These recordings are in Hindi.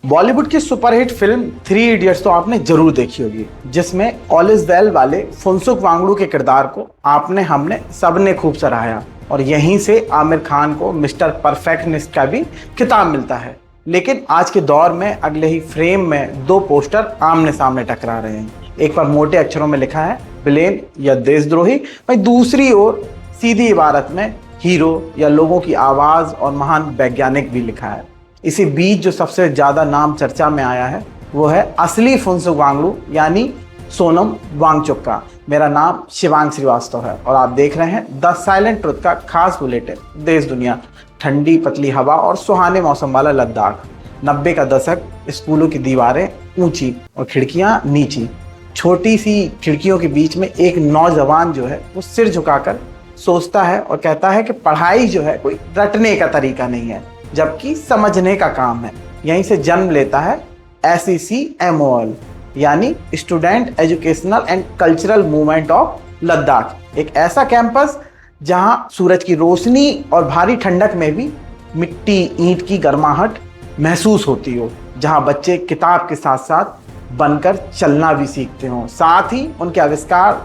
बॉलीवुड की सुपरहिट फिल्म थ्री इडियट्स तो आपने जरूर देखी होगी, जिसमें ऑल इज वेल वाले फुनसुक वांगडू के किरदार को आपने हमने सबने खूब सराहा और यहीं से आमिर खान को मिस्टर परफेक्टनिस्ट का भी खिताब मिलता है। लेकिन आज के दौर में अगले ही फ्रेम में दो पोस्टर आमने सामने टकरा रहे हैं। एक पर मोटे अक्षरों में लिखा है विलेन या देशद्रोही, वहीं दूसरी ओर सीधी इबारत में हीरो या लोगों की आवाज और महान वैज्ञानिक भी लिखा है। इसी बीच जो सबसे ज्यादा नाम चर्चा में आया है वो है असली फुनसुक वांगडू यानी सोनम वांगचुक का। मेरा नाम शिवांग श्रीवास्तव है और आप देख रहे हैं द साइलेंट ट्रुथ का खास बुलेटिन देश दुनिया। ठंडी पतली हवा और सुहाने मौसम वाला लद्दाख, 90 का दशक, स्कूलों की दीवारें ऊंची और खिड़कियां नीची। छोटी सी खिड़कियों के बीच में एक नौजवान जो है वो सिर झुकाकर सोचता है और कहता है कि पढ़ाई जो है कोई रटने का तरीका नहीं है, जबकि समझने का काम है। यहीं से जन्म लेता है SECMOL यानी student educational and cultural movement of Ladakh, एक ऐसा कैंपस जहां सूरज की रोशनी और भारी ठंडक में भी मिट्टी ईंट की गर्माहट महसूस होती हो, जहां बच्चे किताब के साथ साथ बनकर चलना भी सीखते हो। साथ ही उनके आविष्कार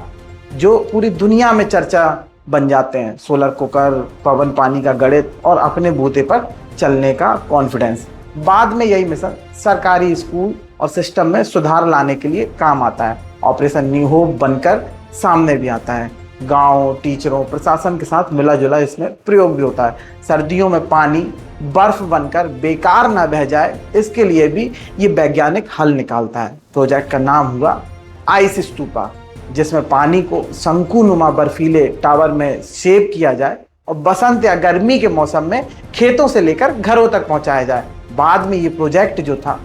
जो पूरी दुनिया में चर्चा बन जाते हैं, सोलर कुकर, पवन पानी का गणित और अपने बूते पर चलने का कॉन्फिडेंस। बाद में यही मिशन सरकारी स्कूल और सिस्टम में सुधार लाने के लिए काम आता है। ऑपरेशन न्यू होप बनकर सामने भी आता है। गांव, टीचरों, प्रशासन के साथ मिला जुला इसमें प्रयोग भी होता है। सर्दियों में पानी बर्फ बनकर बेकार ना बह जाए, इसके लिए भी ये वैज्ञानिक हल निकालता है। प्रोजेक्ट का नाम हुआ आइस स्तूपा, जिसमें पानी को शंकुनुमा बर्फीले टावर में शेप किया जाए और बसंत या गर्मी के मौसम में खेतों से लेकर घरों तक पहुंचाया जाए। बाद में ये प्रोजेक्ट जो था,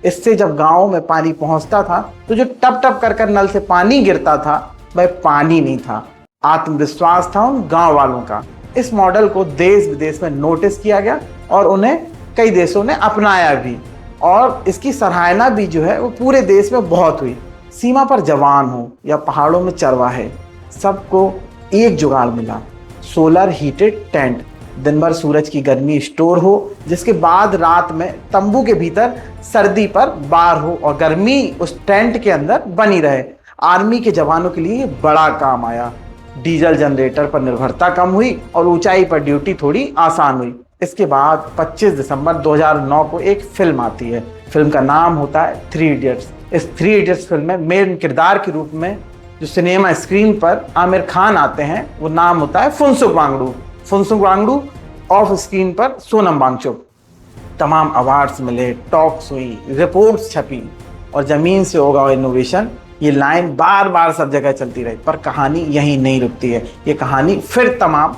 इससे जब गांवों में पानी पहुंचता था तो जो टप टप कर नल से पानी गिरता था वह पानी नहीं था, आत्मविश्वास था उन गांव वालों का। इस मॉडल को देश विदेश में नोटिस किया गया और उन्हें कई देशों ने अपनाया भी, और इसकी सराहना भी जो है वो पूरे देश में बहुत हुई। सीमा पर जवान हो या पहाड़ों में चरवाहे, सबको एक जुगाड़ मिला, सोलर हीटेड टेंट। दिन भर सूरज की गर्मी स्टोर हो, जिसके बाद रात में तंबू के भीतर सर्दी पर बार हो और गर्मी उस टेंट के अंदर बनी रहे। आर्मी के जवानों के लिए बड़ा काम आया। डीजल जनरेटर पर निर्भरता कम हुई और ऊंचाई पर ड्यूटी थोड़ी आसान हुई। इसके बाद 25 दिसंबर 2009 को एक फिल्म आती है। फिल्म का नाम होता है थ्री इडियट्स। इस थ्री इडियट्स फिल्म में मेन किरदार के रूप में जो सिनेमा स्क्रीन पर आमिर खान आते हैं वो नाम होता है फुनसुक वांगडू। फुनसुक वांगडू, ऑफ स्क्रीन पर सोनम वांगचुक। तमाम अवार्ड्स मिले, टॉक्स हुई, रिपोर्ट्स छपी और जमीन से होगा इनोवेशन, ये लाइन बार बार सब जगह चलती रही। पर कहानी यहीं नहीं रुकती है। ये कहानी फिर तमाम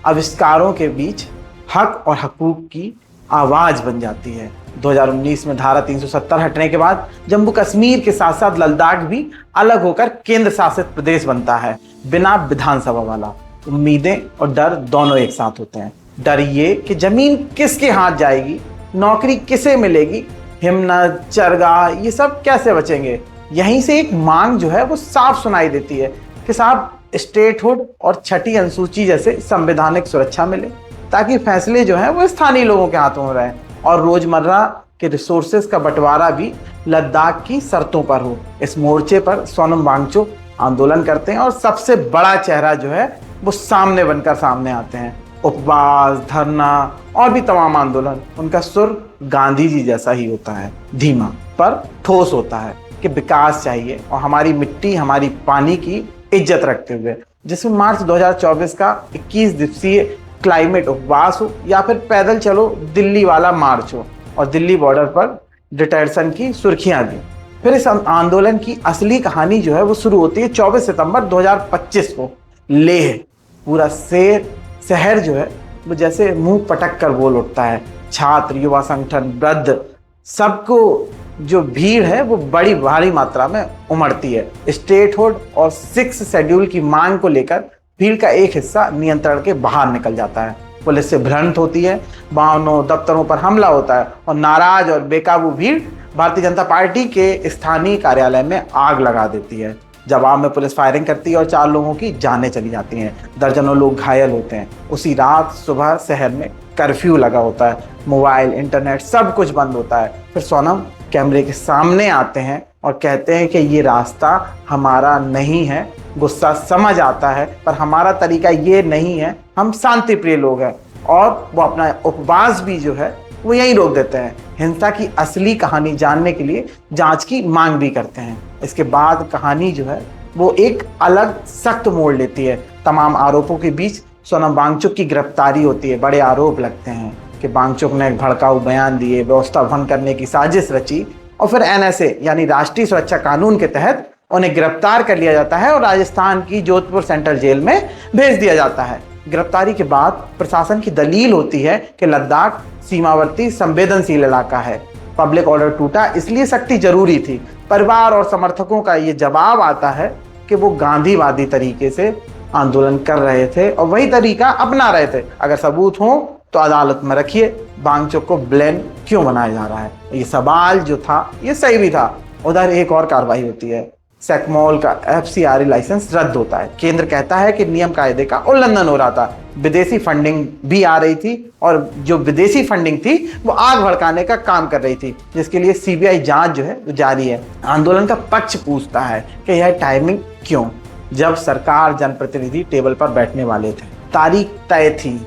आविष्कारों के बीच हक और हकूक की आवाज बन जाती है। 2019 में धारा 370 हटने के बाद जम्मू कश्मीर के साथ साथ लद्दाख भी अलग होकर केंद्र शासित प्रदेश बनता है, बिना विधानसभा वाला। उम्मीदें और डर दोनों एक साथ होते हैं। डर ये कि जमीन किसके हाथ जाएगी, नौकरी किसे मिलेगी, हिम्मत, चरगाह, ये सब कैसे बचेंगे। यहीं से एक मांग जो है वो साफ सुनाई देती है कि साहब स्टेटहुड और छठी अनुसूची जैसे संवैधानिक सुरक्षा मिले, ताकि फैसले जो है वो स्थानीय लोगों के हाथों में रहें और रोजमर्रा के रिसोर्सेज का बंटवारा भी लद्दाख की शर्तों पर हो। इस मोर्चे पर सोनम वांगचुक आंदोलन करते हैं और सबसे बड़ा चेहरा जो है वो सामने बनकर सामने आते हैं। उपवास, धरना और भी तमाम आंदोलन, उनका सुर गांधी जी जैसा ही होता है, धीमा पर ठोस होता है कि विकास चाहिए और हमारी मिट्टी, हमारी पानी की इज्जत रखते हुए। जिसमें मार्च 2024 का 21 दिवसीय क्लाइमेट उपवास हो या फिर पैदल चलो दिल्ली वाला मार्च हो और दिल्ली बॉर्डर पर डिटेंशन की सुर्खियां भी। फिर इस आंदोलन की असली कहानी जो है वो शुरू होती है 24 सितंबर 2025 को। लेह, पूरा शहर जो है वो जैसे मुंह पटक कर बोल उठता है। छात्र, युवा संगठन, वृद्ध, सबको जो भीड़ है वो बड़ी भारी मात्रा में उमड़ती है। स्टेटहुड और 6 शेड्यूल की मांग को लेकर भीड़ का एक हिस्सा नियंत्रण के बाहर निकल जाता है। पुलिस से भ्रंट होती है, वाहनों, दफ्तरों पर हमला होता है और नाराज और बेकाबू भीड़ भारतीय जनता पार्टी के स्थानीय कार्यालय में आग लगा देती है। जवाब में पुलिस फायरिंग करती है और 4 लोगों की जानें चली जाती हैं, दर्जनों लोग घायल होते हैं। उसी रात सुबह शहर में कर्फ्यू लगा होता है, मोबाइल, इंटरनेट सब कुछ बंद होता है। फिर सोनम कैमरे के सामने आते हैं और कहते हैं कि ये रास्ता हमारा नहीं है। गुस्सा समझ आता है, पर हमारा तरीका ये नहीं है, हम शांति प्रिय लोग हैं। और वो अपना उपवास भी जो है वो यहीं रोक देते हैं। हिंसा की असली कहानी जानने के लिए जांच की मांग भी करते हैं। इसके बाद कहानी जो है वो एक अलग सख्त मोड़ लेती है। तमाम आरोपों के बीच सोनम वांगचुक की गिरफ्तारी होती है। बड़े आरोप लगते हैं कि वांगचुक ने भड़काऊ बयान दिए, व्यवस्था भंग करने की साजिश रची और फिर एनएसए यानी राष्ट्रीय सुरक्षा कानून के तहत उन्हें गिरफ्तार कर लिया जाता है और राजस्थान की जोधपुर सेंट्रल जेल में भेज दिया जाता है। गिरफ्तारी के बाद प्रशासन की दलील होती है कि लद्दाख सीमावर्ती संवेदनशील इलाका है, पब्लिक ऑर्डर टूटा, इसलिए सख्ती जरूरी थी। परिवार और समर्थकों का ये जवाब आता है कि वो गांधीवादी तरीके से आंदोलन कर रहे थे और वही तरीका अपना रहे थे। अगर सबूत हो तो अदालत में रखिए, वांगचुक को ब्लेम क्यों बनाया जा रहा है? ये सवाल जो था ये सही भी था। उधर एक और कार्रवाई होती है, सेकमोल का एफसीआरए लाइसेंस रद्द होता है। केंद्र कहता है कि नियम कायदे का उल्लंघन हो रहा था, विदेशी फंडिंग भी आ रही थी और जो विदेशी फंडिंग थी वो आग भड़काने का काम कर रही थी, जिसके लिए सीबीआई जांच जो है वो जारी है। आंदोलन का पक्ष पूछता है कि यह टाइमिंग क्यों, जब सरकार जनप्रतिनिधि टेबल पर बैठने वाले थे। तारीख तय थी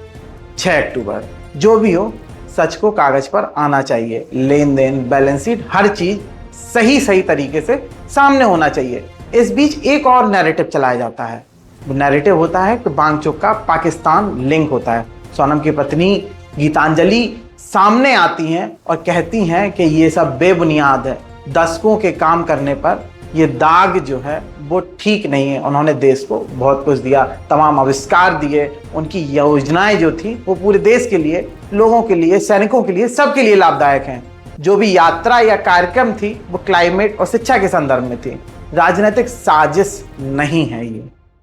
6 अक्टूबर। जो भी हो, सच को कागज पर आना चाहिए। लेन देन, बैलेंस शीट, हर चीज सही तरीके से सामने होना चाहिए। इस बीच एक और नैरेटिव चलाया जाता है। वो नैरेटिव होता है कि वांगचुक का पाकिस्तान लिंक होता है। सोनम की पत्नी गीतांजलि सामने आती हैं और कहती हैं कि ये सब बेबुनियाद है। दशकों के काम करने पर ये दाग जो है वो ठीक नहीं है। उन्होंने देश को बहुत कुछ दिया, तमाम आविष्कार दिए, उनकी योजनाएं जो थी वो पूरे देश के लिए, लोगों के लिए, सैनिकों के लिए, सबके लिए लाभदायक हैं। जो भी यात्रा या कार्यक्रम थी वो क्लाइमेट और शिक्षा के संदर्भ में थी, राजनीतिक साजिश नहीं है।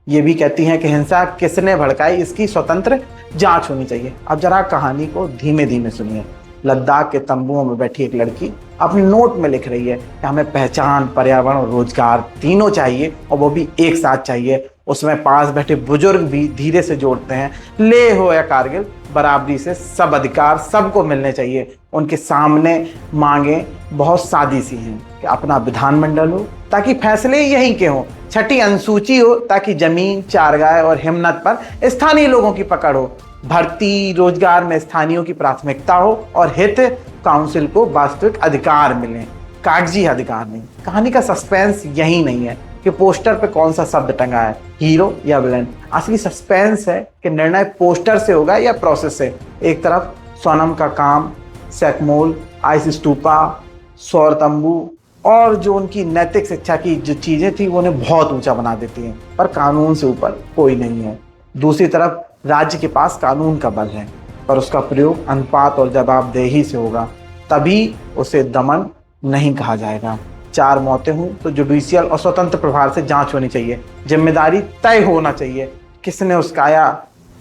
ये भी कहती हैं कि हिंसा किसने भड़काई, इसकी स्वतंत्र जांच होनी चाहिए। अब जरा कहानी को धीमे धीमे सुनिए। लद्दाख के तंबुओं में बैठी एक लड़की अपने नोट में लिख रही है कि हमें पहचान, पर्यावरण और रोजगार तीनों चाहिए और वो भी एक साथ चाहिए। उसमें पास बैठे बुजुर्ग भी धीरे से जोड़ते हैं, ले हो या कारगिल, बराबरी से सब अधिकार सबको मिलने चाहिए। उनके सामने मांगे बहुत सादी सी हैं कि अपना विधानमंडल हो ताकि फैसले यहीं के हों, छठी अनुसूची हो ताकि जमीन, चारगाह और हिम्मत पर स्थानीय लोगों की पकड़ हो, भर्ती रोजगार में स्थानीयों की प्राथमिकता हो और हित काउंसिल को वास्तविक अधिकार मिले, कागजी अधिकार नहीं। कहानी का सस्पेंस यही नहीं है कि पोस्टर पे कौन सा शब्द टंगा है, हीरो या विलेन। असली सस्पेंस है कि निर्णय पोस्टर से होगा या प्रोसेस से। एक तरफ सोनम का काम सेकमोल, आइस स्तूपा, सौर तंबू और जो उनकी नैतिक शिक्षा की जो चीजें थी वो उन्हें बहुत ऊंचा बना देती हैं, पर कानून से ऊपर कोई नहीं है। दूसरी तरफ राज्य के पास कानून का बल है, पर उसका प्रयोग अनुपात और जवाबदेही से होगा, तभी उसे दमन नहीं कहा जाएगा। 4 मौतें हुई तो जुडिशियल और स्वतंत्र प्रभार से जांच होनी चाहिए, जिम्मेदारी तय होना चाहिए। किसने उसकाया,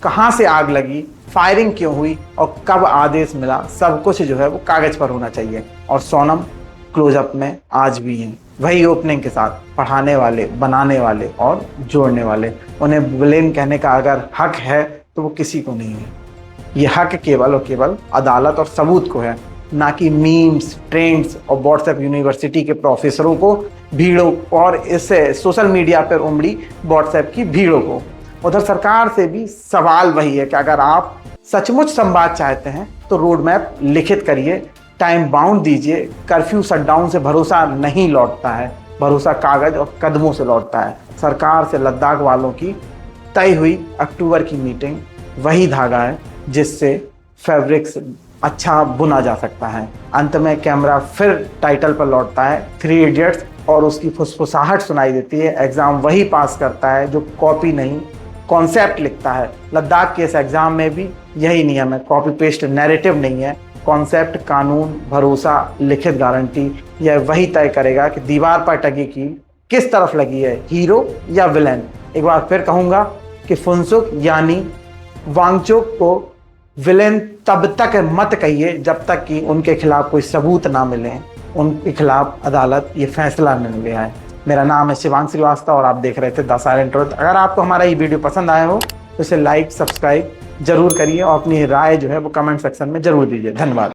कहां से आग लगी, फायरिंग क्यों हुई और कब आदेश मिला, सब कुछ जो है वो कागज पर होना चाहिए। और सोनम क्लोजअप में आज भी हैं, वही ओपनिंग के साथ, पढ़ाने वाले, बनाने वाले और जोड़ने वाले। उन्हें विलेन कहने का अगर हक है तो वो किसी को नहीं है। ये हक केवल और केवल अदालत और सबूत को है, ना कि मीम्स, ट्रेंड्स और व्हाट्सएप यूनिवर्सिटी के प्रोफेसरों को, भीड़ों और इससे सोशल मीडिया पर उमड़ी व्हाट्सएप की भीड़ों को। उधर सरकार से भी सवाल वही है कि अगर आप सचमुच संवाद चाहते हैं तो रोड मैप लिखित करिए, टाइम बाउंड दीजिए। कर्फ्यू शटडाउन से भरोसा नहीं लौटता है, भरोसा कागज और कदमों से लौटता है। सरकार से लद्दाख वालों की तय हुई अक्टूबर की मीटिंग वही धागा है जिससे फैब्रिक्स अच्छा बुना जा सकता है। अंत में कैमरा फिर टाइटल पर लौटता है, 3 इडियट्स, और उसकी फुसफुसाहट सुनाई देती है। एग्जाम वही पास करता है जो कॉपी नहीं कॉन्सेप्ट लिखता है। लद्दाख के इस एग्जाम में भी यही नियम है, कॉपी पेस्ट नैरेटिव नहीं है। कॉन्सेप्ट, कानून, भरोसा, लिखित गारंटी, यह वही तय करेगा कि दीवार पर टंगी की किस तरफ लगी है, हीरो या विलेन। एक बार फिर कहूँगा कि फुनसुक यानी वांगचुक को विलेन तब तक मत कहिए जब तक कि उनके खिलाफ कोई सबूत ना मिले, उनके खिलाफ अदालत ये फैसला न ले आए। मेरा नाम है शिवांग श्रीवास्तव और आप देख रहे थे द साइलेंट ट्रुथ। अगर आपको हमारा ये वीडियो पसंद आया हो तो इसे लाइक सब्सक्राइब जरूर करिए और अपनी राय जो है वो कमेंट सेक्शन में जरूर दीजिए। धन्यवाद।